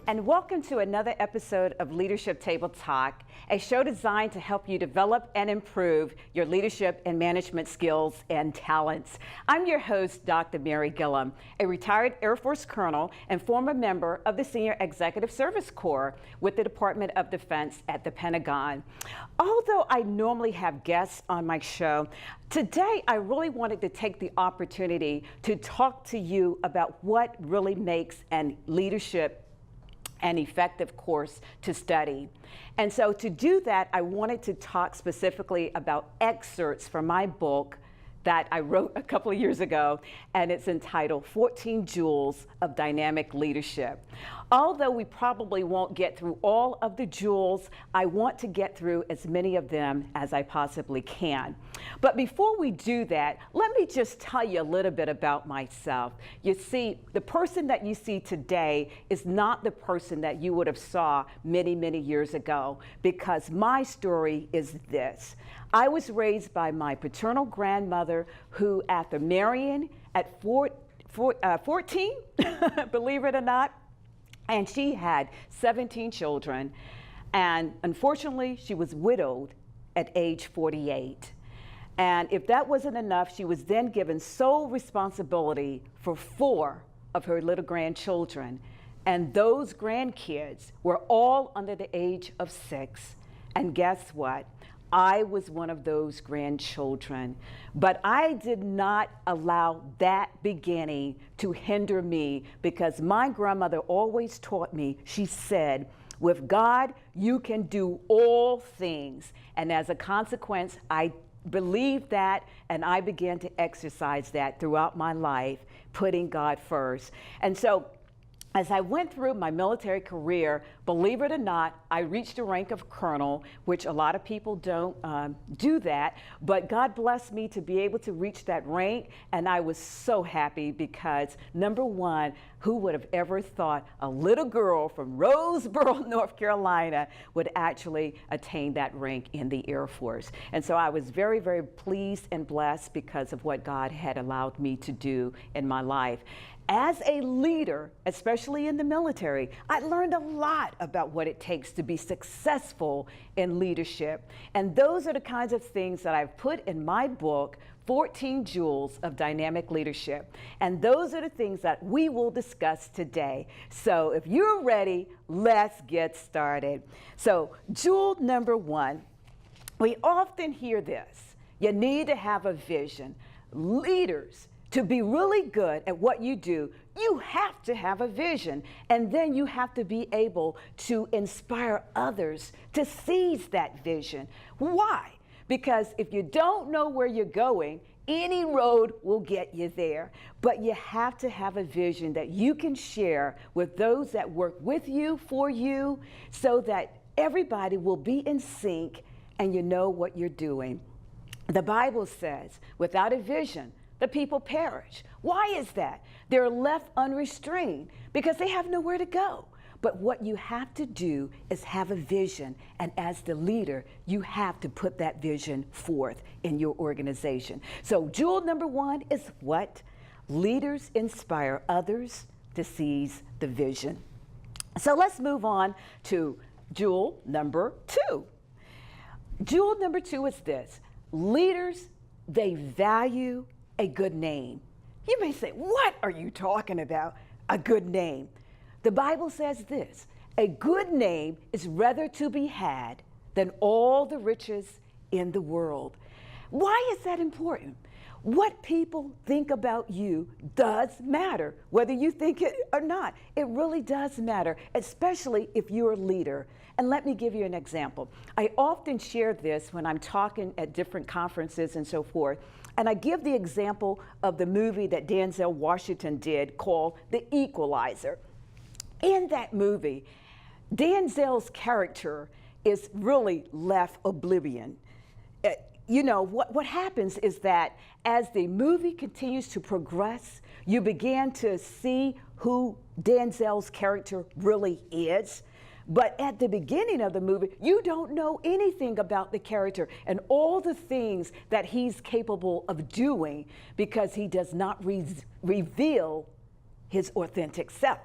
and welcome to another episode of Leadership Table Talk, a show designed to help you develop and improve your leadership and management skills and talents. I'm your host, Dr. Mary Gillam, a retired Air Force colonel and former member of the Senior Executive Service Corps with the Department of Defense at the Pentagon. Although I normally have guests on my show, today I really wanted to take the opportunity to talk to you about what really makes a leadership an effective course to study. And so to do that, I wanted to talk specifically about excerpts from my book that I wrote a couple of years ago, and it's entitled 14 Jewels of Dynamic Leadership. Although we probably won't get through all of the jewels, I want to get through as many of them as I possibly can. But before we do that, let me just tell you a little bit about myself. You see, the person that you see today is not the person that you would have saw many, many years ago, because my story is this. I was raised by my paternal grandmother who, after marrying at 14, believe it or not, and she had 17 children, and unfortunately she was widowed at age 48. And if that wasn't enough, she was then given sole responsibility for 4 of her little grandchildren, and those grandkids were all under the age of 6. And guess what? I was one of those grandchildren, but I did not allow that beginning to hinder me, because my grandmother always taught me, she said, with God, you can do all things. And as a consequence, I believed that, and I began to exercise that throughout my life, putting God first. And so as I went through my military career, believe it or not, I reached the rank of colonel, which a lot of people don't do that, but God blessed me to be able to reach that rank, and I was so happy because, number one, who would have ever thought a little girl from Roseboro, North Carolina would actually attain that rank in the Air Force? And so I was very, very pleased and blessed because of what God had allowed me to do in my life. As a leader, especially in the military, I learned a lot about what it takes to be successful in leadership. And those are the kinds of things that I've put in my book, 14 Jewels of Dynamic Leadership. And those are the things that we will discuss today. So if you're ready, let's get started. So jewel number 1, we often hear this: you need to have a vision. Leaders, to be really good at what you do, you have to have a vision, and then you have to be able to inspire others to seize that vision. Why? Because if you don't know where you're going, any road will get you there. But you have to have a vision that you can share with those that work with you, for you, so that everybody will be in sync and you know what you're doing. The Bible says, without a vision, the people perish. Why is that? They're left unrestrained because they have nowhere to go. But what you have to do is have a vision, and as the leader, you have to put that vision forth in your organization. So jewel number 1 is what? Leaders inspire others to seize the vision. So let's move on to jewel number 2. Jewel number 2 is this: leaders, they value a good name. You may say, what are you talking about? A good name. The Bible says this: a good name is rather to be had than all the riches in the world. Why is that important? What people think about you does matter, whether you think it or not. It really does matter, especially if you're a leader. And let me give you an example. I often share this when I'm talking at different conferences and so forth. And I give the example of the movie that Denzel Washington did called The Equalizer. In that movie, Denzel's character is really left oblivion. You know, what happens is that as the movie continues to progress, you begin to see who Denzel's character really is. But at the beginning of the movie, you don't know anything about the character and all the things that he's capable of doing, because he does not reveal his authentic self.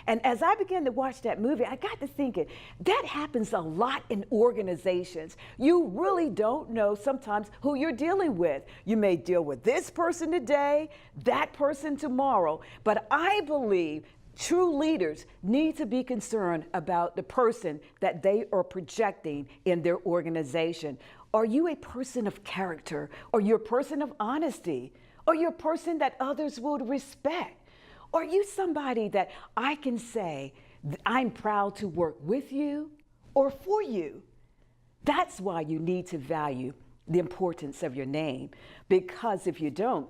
And as I began to watch that movie, I got to thinking, that happens a lot in organizations. You really don't know sometimes who you're dealing with. You may deal with this person today, that person tomorrow, but I believe true leaders need to be concerned about the person that they are projecting in their organization. Are you a person of character? Are you a person of honesty? Are you a person that others will respect? Are you somebody that I can say, I'm proud to work with you or for you? That's why you need to value the importance of your name, because if you don't,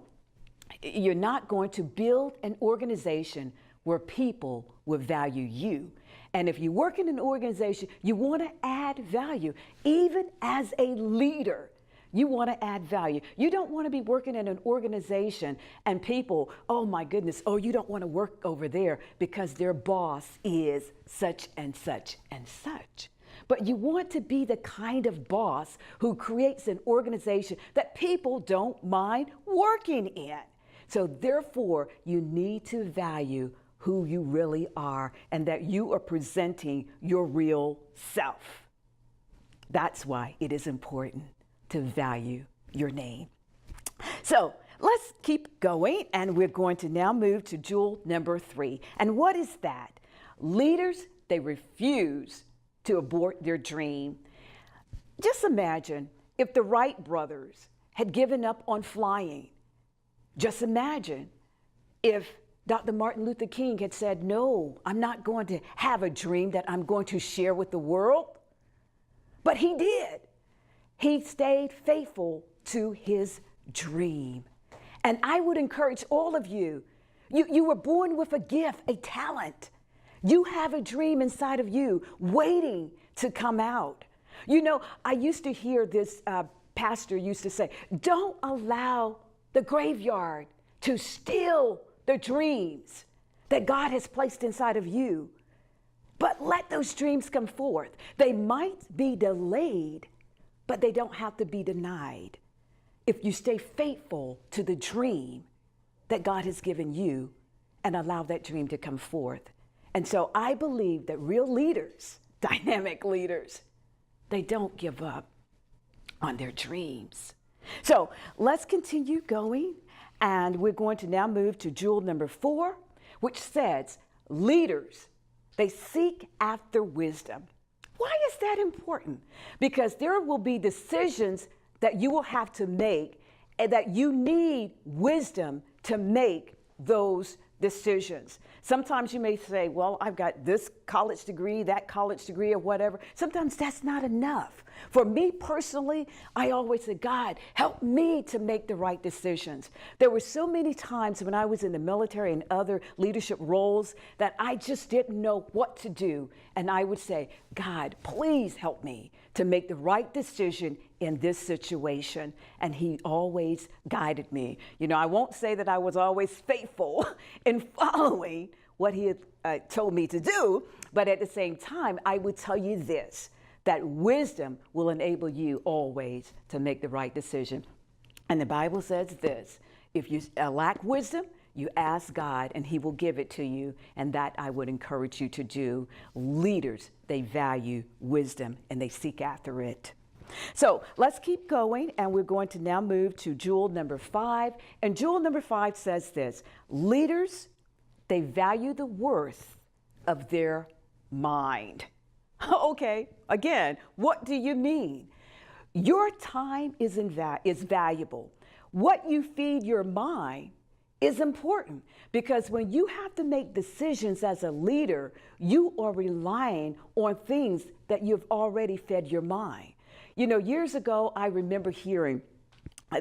you're not going to build an organization where people will value you. And if you work in an organization, you want to add value. Even as a leader, you want to add value. You don't want to be working in an organization and people, oh my goodness, oh, you don't want to work over there because their boss is such and such and such. But you want to be the kind of boss who creates an organization that people don't mind working in. So therefore, you need to value who you really are and that you are presenting your real self. That's why it is important to value your name. So let's keep going, and we're going to now move to jewel number 3. And what is that? Leaders, they refuse to abort their dream. Just imagine if the Wright brothers had given up on flying. Just imagine if Dr. Martin Luther King had said, no, I'm not going to have a dream that I'm going to share with the world. But he did. He stayed faithful to his dream. And I would encourage all of you, you were born with a gift, a talent. You have a dream inside of you waiting to come out. You know, I used to hear this pastor used to say, don't allow the graveyard to steal the dreams that God has placed inside of you. But let those dreams come forth. They might be delayed, but they don't have to be denied if you stay faithful to the dream that God has given you and allow that dream to come forth. And so I believe that real leaders, dynamic leaders, they don't give up on their dreams. So let's continue going, and we're going to now move to jewel number 4, which says leaders, they seek after wisdom. Why is that important? Because there will be decisions that you will have to make and that you need wisdom to make those decisions. Sometimes you may say, well, I've got this college degree, that college degree, or whatever. Sometimes that's not enough. For me personally, I always say, God, help me to make the right decisions. There were so many times when I was in the military and other leadership roles that I just didn't know what to do. And I would say, God, please help me to make the right decision in this situation. And he always guided me. You know, I won't say that I was always faithful in following what he had told me to do, but at the same time, I would tell you this, that wisdom will enable you always to make the right decision. And the Bible says this, if you lack wisdom, you ask God and he will give it to you, and that I would encourage you to do. Leaders, they value wisdom and they seek after it. So let's keep going, and we're going to now move to jewel number 5. And jewel number 5 says this, leaders, they value the worth of their mind. Okay, again, what do you mean? Your time is valuable. What you feed your mind is important, because when you have to make decisions as a leader, you are relying on things that you've already fed your mind. You know, years ago, I remember hearing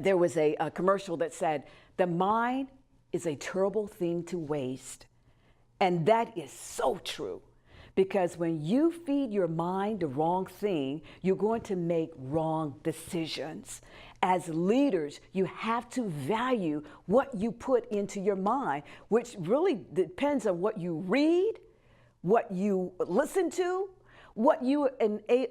there was a commercial that said, the mind is a terrible thing to waste. And that is so true, because when you feed your mind the wrong thing, you're going to make wrong decisions. As leaders, you have to value what you put into your mind, which really depends on what you read, what you listen to, what you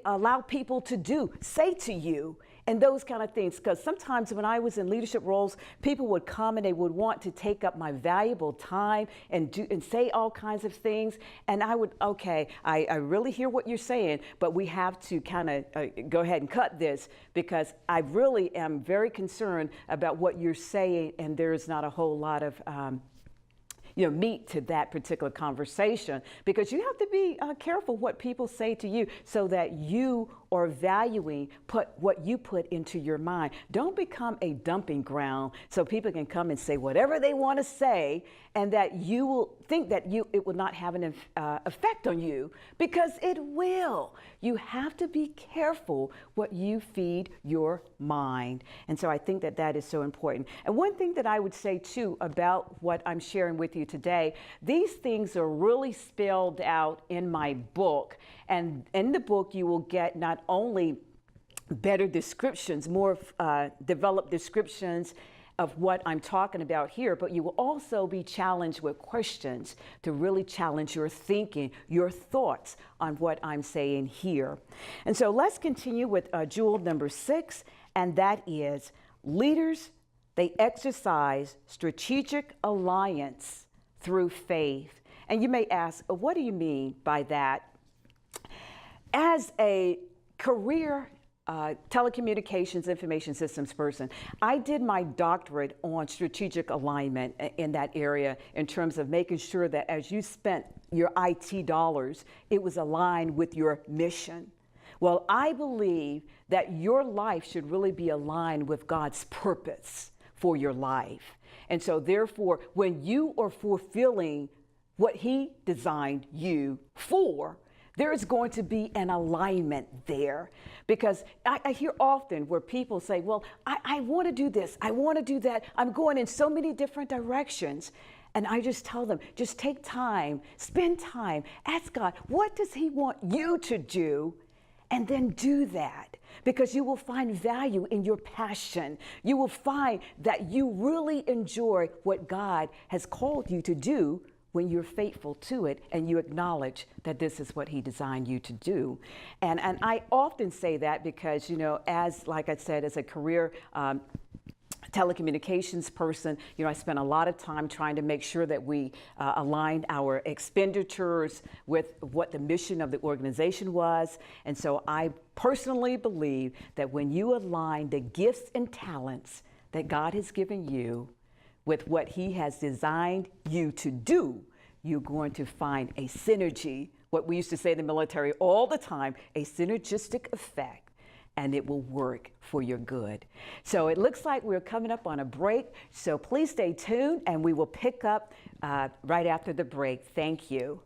allow people to do, say to you, and those kind of things. Because sometimes when I was in leadership roles, people would come and they would want to take up my valuable time and say all kinds of things. And I would, okay, I really hear what you're saying, but we have to kind of go ahead and cut this, because I really am very concerned about what you're saying, and there's not a whole lot of meat to that particular conversation, because you have to be careful what people say to you, so that you are valuing what you put into your mind. Don't become a dumping ground so people can come and say whatever they want to say, and that you will think that it will not have an effect on you, because it will. You have to be careful what you feed your mind. And so I think that that is so important. And one thing that I would say too about what I'm sharing with you today, these things are really spelled out in my book. And in the book, you will get not only better descriptions, more developed descriptions of what I'm talking about here, but you will also be challenged with questions to really challenge your thinking, your thoughts on what I'm saying here. And so let's continue with jewel number 6, and that is leaders, they exercise strategic alliance through faith. And you may ask, what do you mean by that? As a career telecommunications information systems person, I did my doctorate on strategic alignment in that area, in terms of making sure that as you spent your IT dollars, it was aligned with your mission. Well, I believe that your life should really be aligned with God's purpose for your life. And so therefore, when you are fulfilling what He designed you for, there is going to be an alignment there. Because I hear often where people say, well, I want to do this, I want to do that, I'm going in so many different directions. And I just tell them, just take time, spend time, ask God, what does He want you to do? And then do that, because you will find value in your passion. You will find that you really enjoy what God has called you to do when you're faithful to it and you acknowledge that this is what He designed you to do. And I often say that because, like I said, as a career telecommunications person, I spent a lot of time trying to make sure that we aligned our expenditures with what the mission of the organization was. And so I personally believe that when you align the gifts and talents that God has given you with what He has designed you to do, you're going to find a synergy, what we used to say in the military all the time, a synergistic effect, and it will work for your good. So it looks like we're coming up on a break, so please stay tuned, and we will pick up right after the break. Thank you.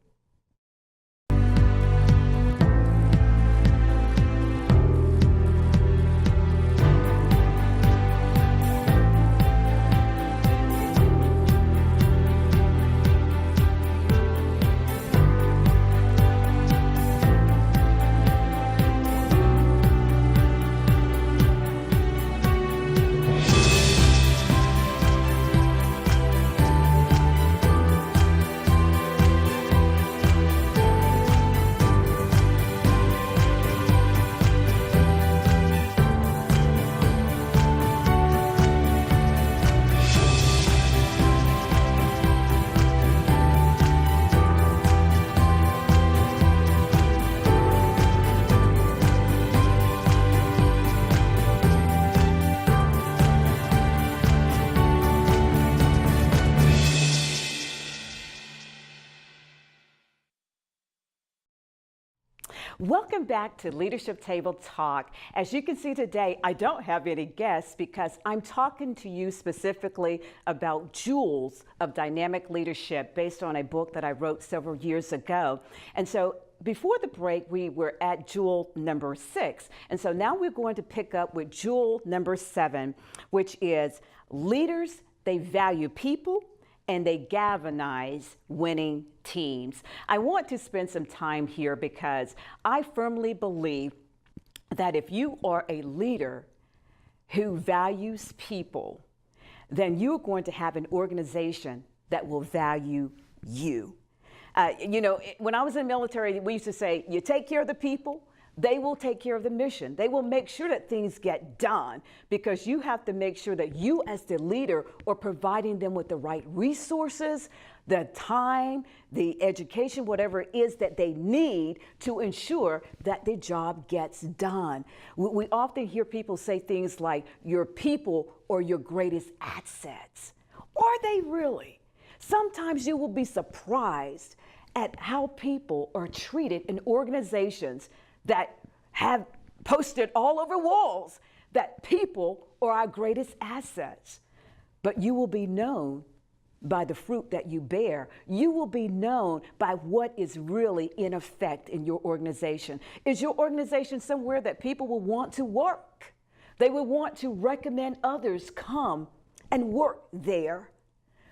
Welcome back to Leadership Table Talk. As you can see today, I don't have any guests because I'm talking to you specifically about jewels of dynamic leadership based on a book that I wrote several years ago. And so before the break, we were at jewel number 6. And so now we're going to pick up with jewel number 7, which is leaders, they value people, and they galvanize winning teams. I want to spend some time here because I firmly believe that if you are a leader who values people, then you're going to have an organization that will value you. When I was in the military, we used to say, you take care of the people, They will take care of the mission. They will make sure that things get done, because you have to make sure that you as the leader are providing them with the right resources, the time, the education, whatever it is that they need to ensure that the job gets done. We often hear people say things like, your people are your greatest assets. Are they really? Sometimes you will be surprised at how people are treated in organizations that have posted all over walls that people are our greatest assets. But you will be known by the fruit that you bear. You will be known by what is really in effect in your organization. Is your organization somewhere that people will want to work? They will want to recommend others come and work there.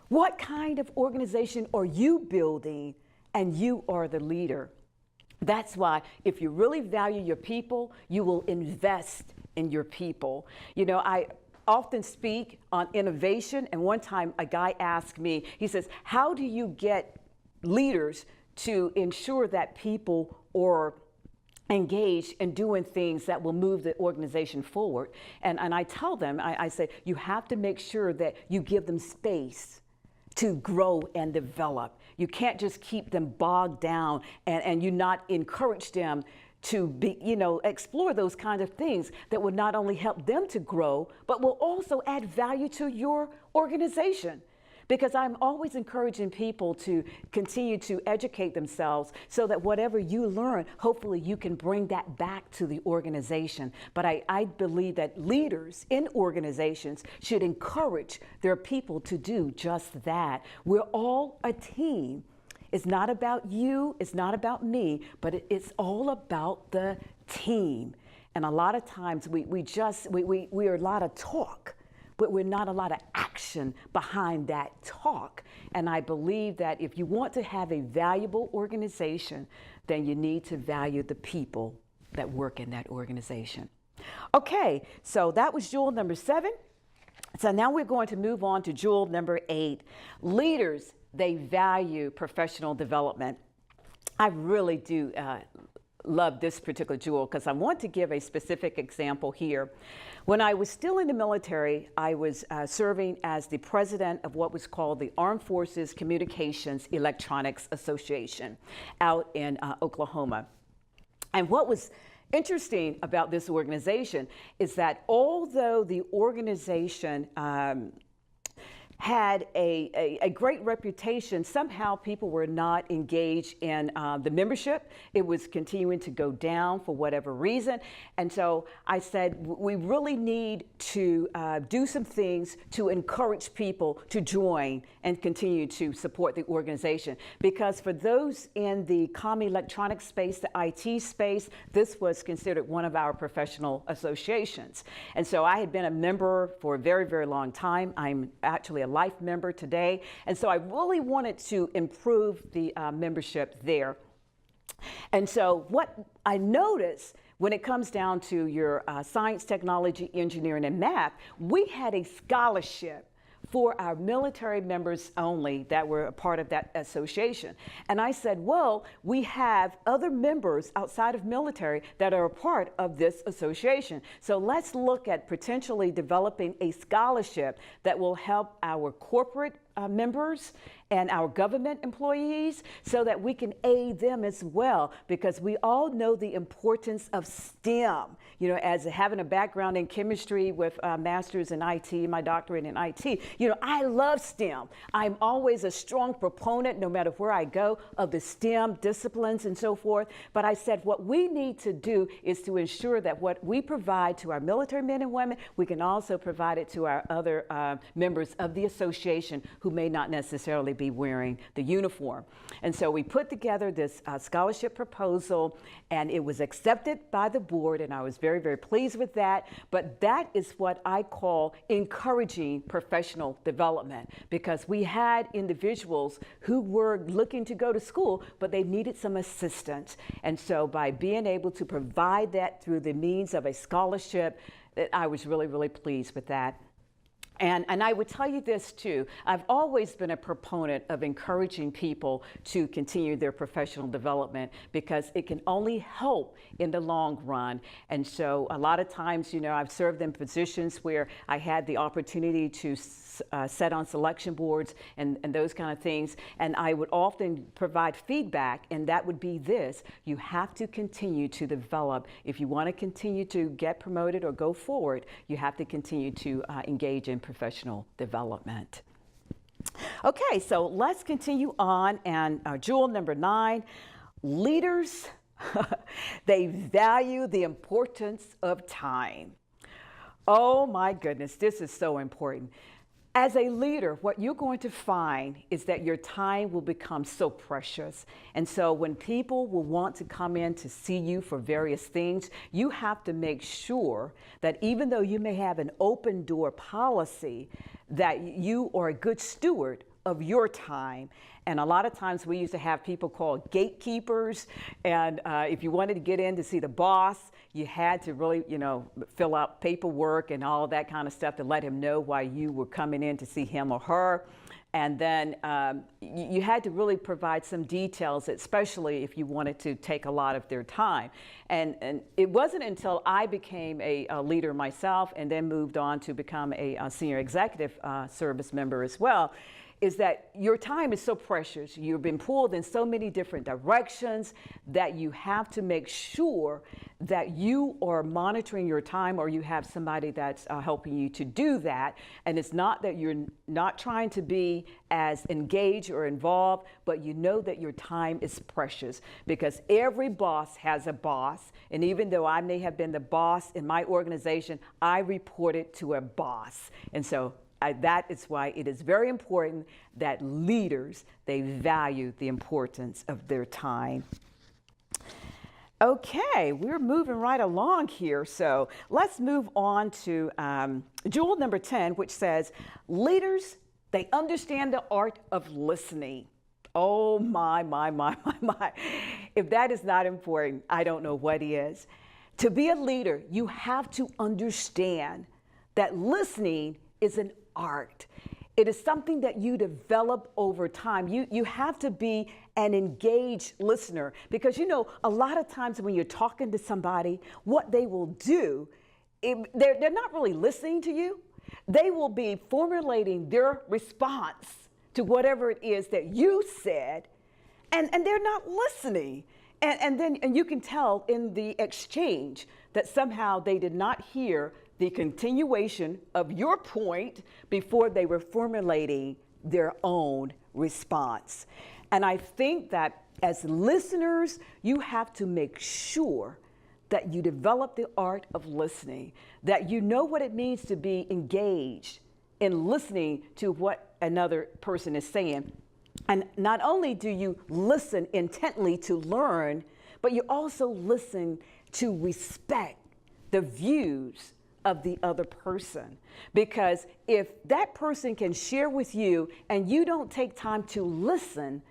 What kind of organization are you building? And you are the leader. That's why if you really value your people, you will invest in your people. You know, I often speak on innovation, and one time a guy asked me, he says, how do you get leaders to ensure that people are engaged in doing things that will move the organization forward? And I tell them, I say, you have to make sure that you give them space to grow and develop. You can't just keep them bogged down and you not encourage them to be, explore those kinds of things that will not only help them to grow, but will also add value to your organization. Because I'm always encouraging people to continue to educate themselves so that whatever you learn, hopefully you can bring that back to the organization. But I believe that leaders in organizations should encourage their people to do just that. We're all a team. It's not about you, it's not about me, but it's all about the team. And a lot of times we are a lot of talk, but we're not a lot of action behind that talk. And I believe that if you want to have a valuable organization, then you need to value the people that work in that organization. Okay, so that was jewel number 7. So now we're going to move on to jewel number 8. Leaders, they value professional development. I really do love this particular jewel because I want to give a specific example here. When I was still in the military, I was serving as the president of what was called the Armed Forces Communications Electronics Association out in Oklahoma. And what was interesting about this organization is that although the organization had a great reputation, somehow people were not engaged in the membership. It was continuing to go down for whatever reason. And so I said, we really need to do some things to encourage people to join and continue to support the organization. Because for those in the comm electronics space, the IT space, this was considered one of our professional associations. And so I had been a member for a very, very long time. I'm actually a life member today. And so I really wanted to improve the membership there. And so what I noticed when it comes down to your science, technology, engineering, and math, we had a scholarship for our military members only that were a part of that association. And I said, well, we have other members outside of military that are a part of this association. So let's look at potentially developing a scholarship that will help our corporate members and our government employees so that we can aid them as well, because we all know the importance of STEM. You know, as having a background in chemistry with a master's in IT, my doctorate in IT, you know, I love STEM. I'm always a strong proponent, no matter where I go, of the STEM disciplines and so forth. But I said what we need to do is to ensure that what we provide to our military men and women, we can also provide it to our other members of the association who may not necessarily be wearing the uniform. And so we put together this scholarship proposal, and it was accepted by the board, and I was very, very pleased with that. But that is what I call encouraging professional development, because we had individuals who were looking to go to school, but they needed some assistance. And so by being able to provide that through the means of a scholarship, I was really, really pleased with that. And I would tell you this too. I've always been a proponent of encouraging people to continue their professional development because it can only help in the long run. And so a lot of times, I've served in positions where I had the opportunity to set on selection boards and those kind of things. And I would often provide feedback, and that would be this: you have to continue to develop. If you want to continue to get promoted or go forward, you have to continue to engage in professional development. Okay, so let's continue on. And jewel number 9, leaders, they value the importance of time. Oh my goodness, this is so important. As a leader, what you're going to find is that your time will become so precious. And so when people will want to come in to see you for various things, you have to make sure that even though you may have an open door policy, that you are a good steward of your time. And a lot of times we used to have people called gatekeepers. And if you wanted to get in to see the boss, you had to really, fill out paperwork and all that kind of stuff to let him know why you were coming in to see him or her. And then you had to really provide some details, especially if you wanted to take a lot of their time. And it wasn't until I became a leader myself and then moved on to become a senior executive service member as well, is that your time is so precious. You've been pulled in so many different directions that you have to make sure that you are monitoring your time, or you have somebody that's helping you to do that. And it's not that you're not trying to be as engaged or involved, but you know that your time is precious, because every boss has a boss. And even though I may have been the boss in my organization, I reported to a boss. And so that is why it is very important that leaders, they value the importance of their time. Okay, we're moving right along here. So let's move on to jewel number 10, which says, leaders, they understand the art of listening. Oh my. If that is not important, I don't know what is. To be a leader, you have to understand that listening is an art. It is something that you develop over time. You have to be an engaged listener, because a lot of times when you're talking to somebody, what they will do, they're not really listening to you. They will be formulating their response to whatever it is that you said, and they're not listening. And you can tell in the exchange that somehow they did not hear the continuation of your point before they were formulating their own response. And I think that as listeners, you have to make sure that you develop the art of listening, that you know what it means to be engaged in listening to what another person is saying. And not only do you listen intently to learn, but you also listen to respect the views of the other person. Because if that person can share with you and you don't take time to listen,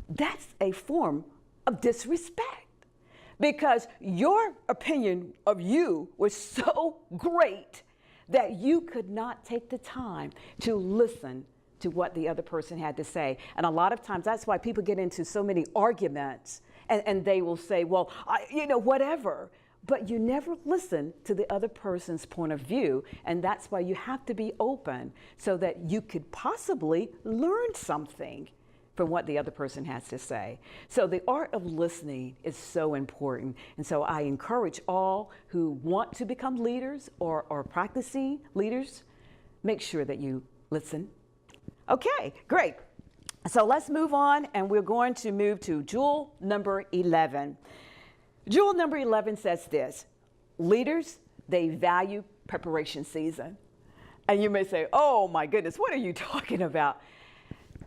that's a form of disrespect. Because your opinion of you was so great that you could not take the time to listen to what the other person had to say. And a lot of times that's why people get into so many arguments, and they will say, well, whatever. But you never listen to the other person's point of view, and that's why you have to be open so that you could possibly learn something from what the other person has to say. So the art of listening is so important. And so I encourage all who want to become leaders or practicing leaders, make sure that you listen. Okay, great. So let's move on, and we're going to move to jewel number 11. Jewel number 11 says this: leaders, they value preparation season. And you may say, oh my goodness, what are you talking about?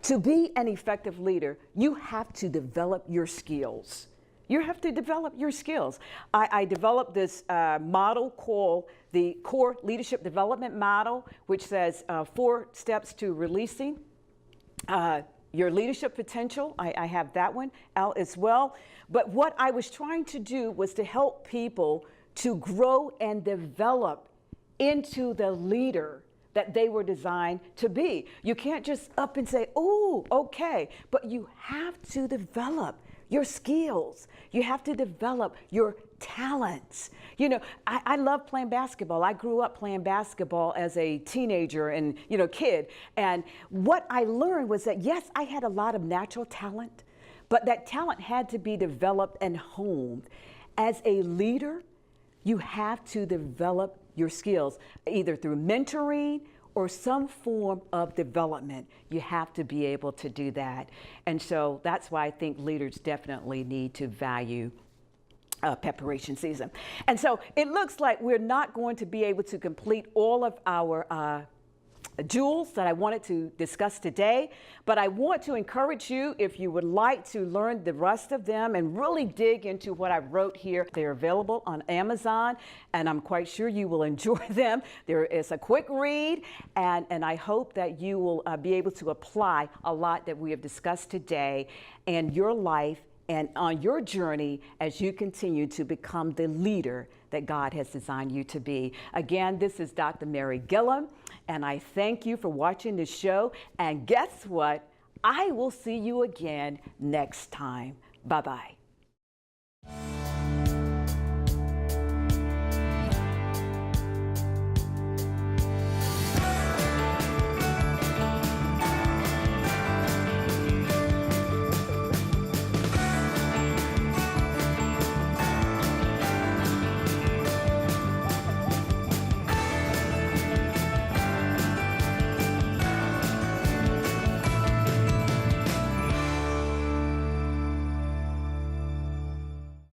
To be an effective leader, you have to develop your skills. You have to develop your skills. I developed this model called the Core Leadership Development Model, which says 4 steps to releasing your leadership potential. I have that one out as well. But what I was trying to do was to help people to grow and develop into the leader that they were designed to be. You can't just up and say, oh, okay, but you have to develop your skills. You have to develop your talents. You know, I love playing basketball. I grew up playing basketball as a teenager and, kid. And what I learned was that, yes, I had a lot of natural talent, but that talent had to be developed and honed. As a leader, you have to develop your skills, either through mentoring or some form of development. You have to be able to do that. And so that's why I think leaders definitely need to value preparation season. And so it looks like we're not going to be able to complete all of our jewels that I wanted to discuss today, but I want to encourage you, if you would like to learn the rest of them and really dig into what I wrote here, they're available on Amazon, and I'm quite sure you will enjoy them. There is a quick read, and I hope that you will be able to apply a lot that we have discussed today in your life and on your journey as you continue to become the leader that God has designed you to be. Again, this is Dr. Mary Gillam, and I thank you for watching this show. And guess what? I will see you again next time. Bye-bye.